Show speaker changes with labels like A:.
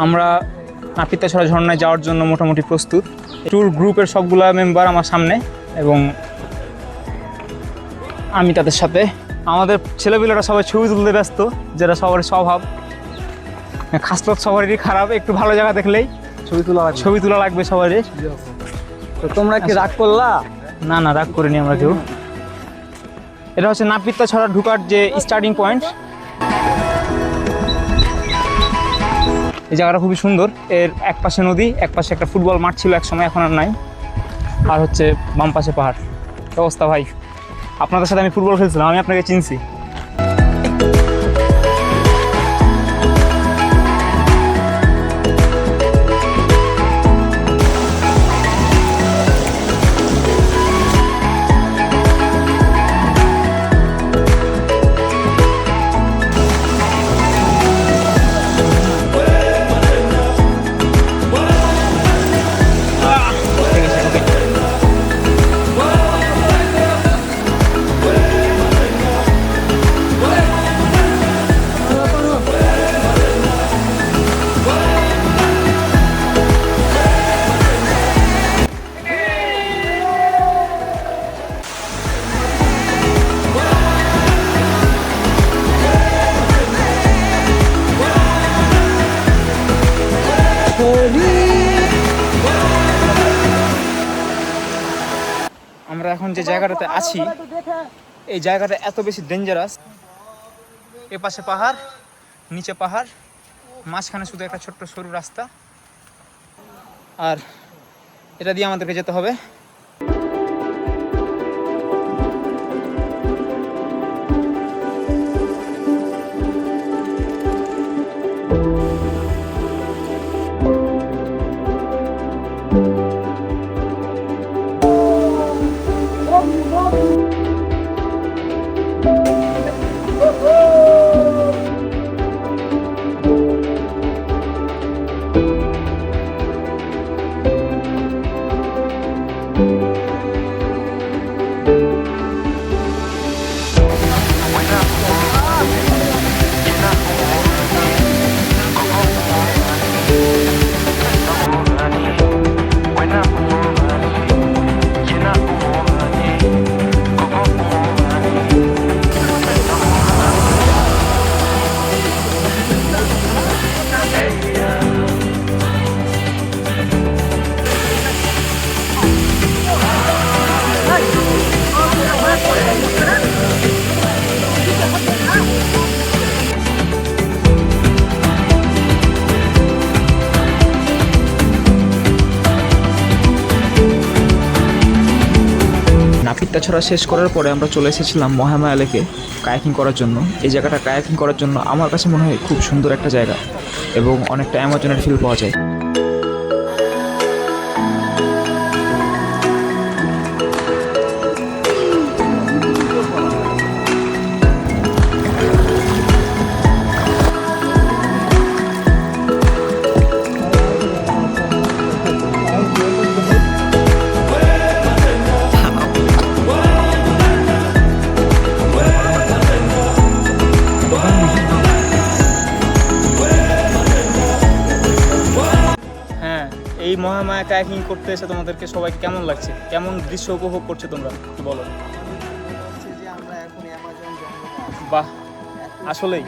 A: আমরা নাপিতাছড়া ঝর্ণায় যাওয়ার জন্য মোটামুটি প্রস্তুত। ট্যুর গ্রুপের সবগুলা মেম্বার আমার সামনে এবং আমি তাদের সাথে। আমাদের ছেলেপিলেরা সবাই ছবি তুলতে ব্যস্ত, যেটা সবার স্বভাব। খাসলত সবারই খারাপ, একটু ভালো জায়গা দেখলেই ছবি তোলা লাগবে সবারই।
B: তো তোমরা কি রাগ করলা?
A: না না, রাগ করিনি আমরা কেউ। এটা হচ্ছে নাপিতাছড়া ঢোকার যে স্টার্টিং পয়েন্ট। এই জায়গাটা খুবই সুন্দর। এর এক পাশে নদী, এক পাশে একটা ফুটবল মাঠ ছিল এক সময়, এখন আর নাই। আর হচ্ছে বাম পাশে পাহাড়। অবস্থা ভাই, আপনাদের সাথে আমি ফুটবল খেলছিলাম, আমি আপনাকে চিনছি। আমরা এখন যে জায়গাটাতে আছি, এই জায়গাটা এত বেশি ডেঞ্জারাস। এ পাশে পাহাড়, নিচে পাহাড়, মাঝখানে শুধু একটা ছোট্ট সরু রাস্তা, আর এটা দিয়ে আমাদেরকে যেতে হবে। নাপিতাছড়া শেষ করার পরে আমরা চলে এসেছিলাম মহামায়া লেকে কায়াকিং করার জন্য। এই জায়গাটা কায়াকিং করার জন্য আমার কাছে মনে হয় খুব সুন্দর একটা জায়গা এবং অনেকটা অ্যামাজনের ফিল পাওয়া যায়। এই মহামায়া কায়াকিং করতে এসে তোমাদেরকে সবাইকে কেমন লাগছে? কেমন দৃশ্য উপভোগ করছো তোমরা বলো? বাহ, আসলেই